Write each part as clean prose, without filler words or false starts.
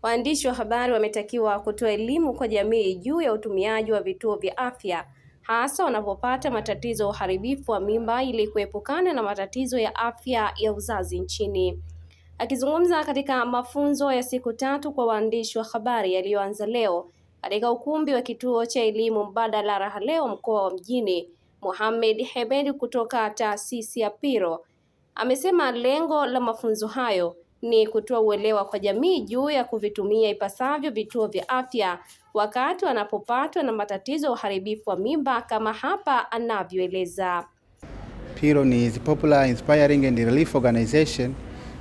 Waandishi wa habari wametakiwa kutoa elimu kwa jamii juu ya utumiaji wa vituo vya afya, hasa wanapopata matatizo ya uharibifu wa mimba ili kuepukana na matatizo ya afya ya uzazi nchini. Akizungumza katika mafunzo ya siku 3 kwa waandishi wa habari yaliyoanza leo katika ukumbi wa kituo cha elimu mbadala Raha Leo mkoa wa Mjini, Mohamed Hemed kutoka taasisi ya Piro amesema lengo la mafunzo hayo ni kutoa uelewa kwa jamii juu ya kuvitumia ipasavyo vituo vya afya wakati wanapopatwa na matatizo ya uharibifu wa mimba, kama hapa anavyoeleza. Piro ni Popular Inspiring and Relief Organization.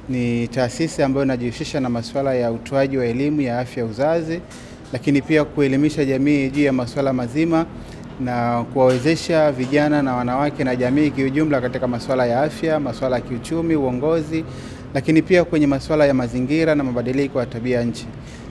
Ni taasisi ambayo inajihusisha na masuala ya utoaji wa elimu ya afya uzazi, lakini pia kuelimisha jamii juu ya masuala mazima na kuwawezesha vijana na wanawake na jamii kiujumla katika masuala ya afya, masuala ya kiuchumi, uongozi, lakini pia kwenye masuala ya mazingira na mabadiliko ya tabia nchi.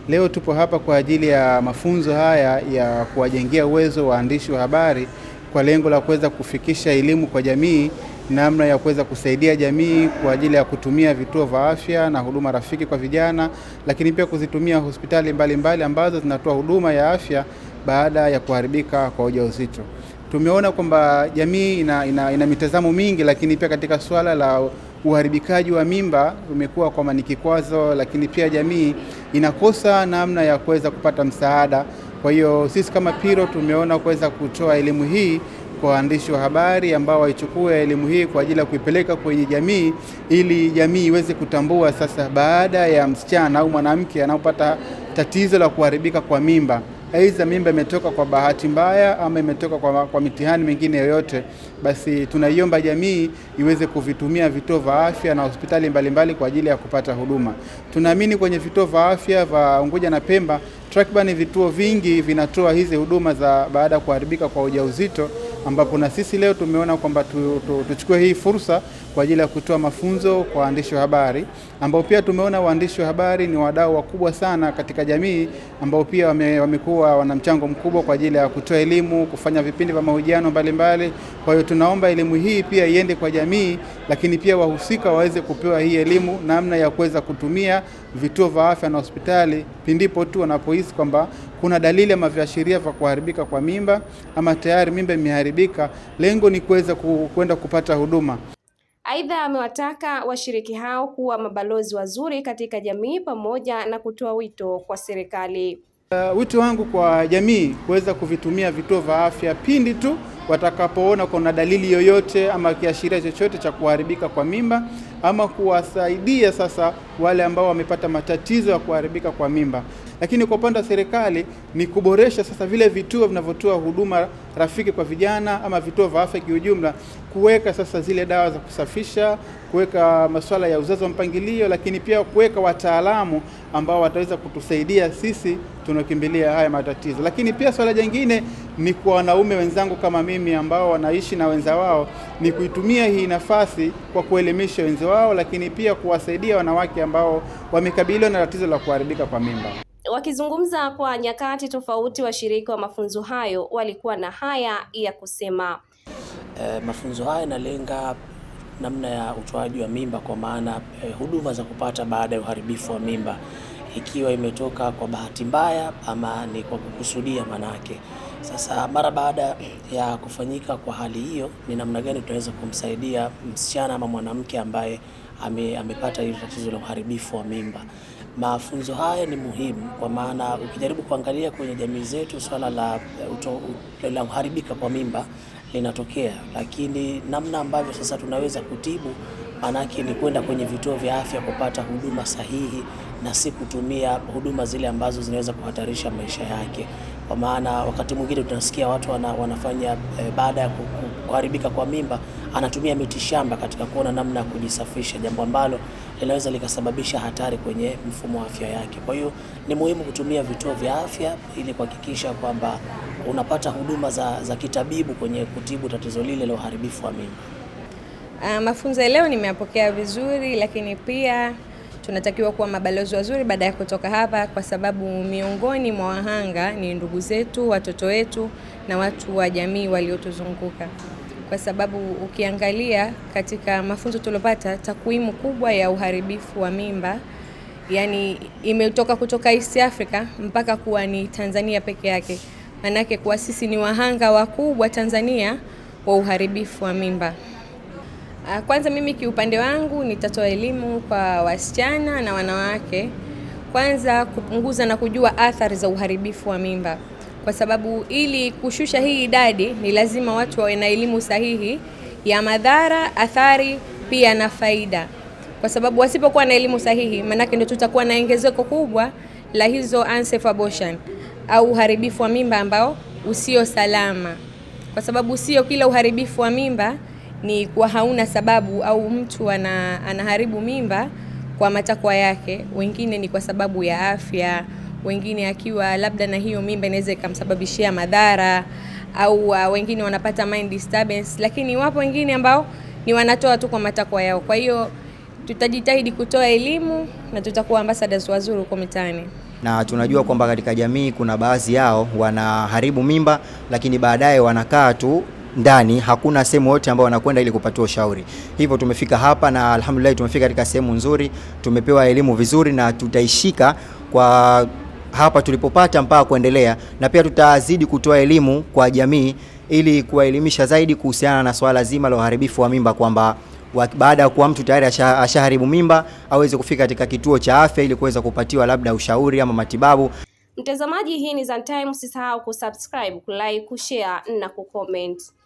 Leo tupo hapa kwa ajili ya mafunzo haya ya kuwajengea uwezo waandishi wa habari kwa lengo la kuweza kufikisha elimu kwa jamii, namna ya kuweza kusaidia jamii kwa ajili ya kutumia vituo vya afya na huduma rafiki kwa vijana, lakini pia kuzitumia hospitali mbalimbali ambazo zinatoa huduma ya afya baada ya kuharibika kwa ujauzito. Tumeona kwamba jamii ina mitazamo mingi, lakini pia katika swala la uharibikaji wa mimba umekuwa kwamba ni kikwazo, lakini pia jamii inakosa namna ya kuweza kupata msaada. Kwa hiyo sisi kama Piro tumeona kuweza kutoa elimu hii kwa waandishi wa habari ambao waichukue elimu hii kwa ajili ya kuipeleka kwenye jamii, ili jamii iweze kutambua sasa baada ya msichana au mwanamke anapopata tatizo la kuharibika kwa mimba, aidha mimba imetoka kwa bahati mbaya ama imetoka kwa mitihani mingine yoyote, basi tunaiomba jamii iweze kuvitumia vituo vya afya na hospitali mbalimbali kwa ajili ya kupata huduma. Tunaamini kwenye vituo vya afya vya Unguja na Pemba takriban vituo vingi vinatoa hizi huduma za baada ya kuharibika kwa ujauzito, ambapo na sisi leo tumeona kwamba tuchukue hii fursa kwa ajili ya kutoa mafunzo kwa waandishi wa habari, ambao pia tumeona waandishi wa habari ni wadau wakubwa sana katika jamii, ambao pia wamekuwa wana mchango mkubwa kwa ajili ya kutoa elimu, kufanya vipindi vya mahojiano mbalimbali. Kwa hiyo tunaomba elimu hii pia iende kwa jamii, lakini pia wahusika waweze kupewa hii elimu namna ya kuweza kutumia vituo vya afya na hospitali pindipo tu wanapohisi kwamba kuna dalili ama viashiria vya kuharibika kwa mimba ama tayari mimba imeharibika. Lengo ni kuweza kwenda kupata huduma. Aidha, amewataka washiriki hao kuwa mabalozi wazuri katika jamii pamoja na kutoa wito kwa serikali. Wito wangu kwa jamii kuweza kuvitumia vituo vya afya pindi tu watakapoona kuna dalili yoyote ama kiashiria chochote cha kuharibika kwa mimba, ama kuwasaidia sasa wale ambao wamepata matatizo ya kuharibika kwa mimba. Lakini kwa upande wa serikali ni kuboresha sasa vile vituo vinavyotoa huduma rafiki kwa vijana ama vituo vya afya kiujumla, kuweka sasa zile dawa za kusafisha, kuweka masuala ya uzazi wa mpangilio, lakini pia kuweka wataalamu ambao wataweza kutusaidia sisi tunakimbilia haya matatizo. Lakini pia swala jingine ni kwa wanaume wenzangu kama mimi ambao wanaishi na wenza wao, ni kuitumia hii nafasi kwa kuelimisha wenza wao, lakini pia kuwasaidia wanawake ambao wamekabiliwa na tatizo la kuharibika kwa mimba. Wakizungumza kwa nyakati tofauti, washiriki wa mafunzo hayo walikuwa na haya ya kusema. Mafunzo haya yanalenga namna ya utoaji wa mimba, kwa maana huduma za kupata baada ya uharibifu wa mimba, ikiwa imetoka kwa bahati mbaya ama ni kwa kukusudia manake. Sasa mara baada ya kufanyika kwa hali hiyo, ni namna gani tunaweza kumsaidia msichana ama mwanamke ambaye amepata hilo tatizo la uharibifu wa mimba. Mafunzo haya ni muhimu kwa maana ukijaribu kuangalia kwenye jamii zetu swala la kuharibika kwa mimba linatokea, lakini namna ambavyo sasa tunaweza kutibu manake ni kwenda kwenye vituo vya afya kupata huduma sahihi na si kutumia huduma zile ambazo zinaweza kuhatarisha maisha yake. Kwa maana wakati mwingine tunasikia watu wanafanya baada ya kuharibika kwa mimba anatumia mitishamba katika kuona namna ya kujisafisha, jambo ambalo linaweza likasababisha hatari kwenye mfumo wa afya yake. Kwa hiyo ni muhimu kutumia vituo vya afya ili kuhakikisha kwamba unapata huduma za kitabibu kwenye kutibu tatizo lile la uharibifu wa mimba. Mafunzo leo nimeyapokea vizuri, lakini pia tunatakiwa kuwa mabalozi wazuri baada ya kutoka hapa, kwa sababu miongoni mwa wahanga ni ndugu zetu, watoto wetu na watu wa jamii waliotuzunguka. Kwa sababu ukiangalia katika mafunzo tuliyopata, takwimu kubwa ya uharibifu wa mimba yani imetoka kutoka East Africa mpaka kuwa ni Tanzania peke yake. Manake kwa sisi ni wahanga wakubwa Tanzania wa uharibifu wa mimba. Kwanza mimi kiupande wangu nitatoa elimu kwa wasichana na wanawake, kwanza kupunguza na kujua athari za uharibifu wa mimba, kwa sababu ili kushusha hii idadi ni lazima watu wawe na elimu sahihi ya madhara, athari pia na faida, kwa sababu wasipokuwa na elimu sahihi manake ndio tutakuwa na ongezeko kubwa la hizo unsafe abortion au uharibifu wa mimba ambao usio salama, kwa sababu sio kila uharibifu wa mimba ni kwa hauna sababu au mtu anaharibu mimba kwa matakwa yake. Wengine ni kwa sababu ya afya, wengine akiwa labda na hiyo mimba inaweza ikamsababishia madhara, au wengine wanapata mind disturbance, lakini wapo wengine ambao ni wanatoa tu kwa matakwa yao. Kwa hiyo tutajitahidi kutoa elimu na tutakuwa ambassadors wazuri huko mitaani. Na tunajua kwamba katika jamii kuna baadhi yao wanaharibu mimba, lakini baadaye wanakaa tu ndani, hakuna sehemu yote ambayo wanakwenda ili kupatiwa ushauri. Hivyo tumefika hapa na alhamdulillah tumefika katika sehemu nzuri, tumepewa elimu vizuri na tutaishika kwa hapa tulipopata mpaka kuendelea, na pia tutazidi kutoa elimu kwa jamii ili kuwaelimisha zaidi kuhusiana na swala zima la uharibifu wa mimba, kwamba baada ya kuwa mtu tayari ashaharibu mimba aweze kufika katika kituo cha afya ili kuweza kupatiwa labda ushauri ama matibabu. Mtazamaji, hii ni Zantime, usisahau kusubscribe, kulike, kushare na kucomment.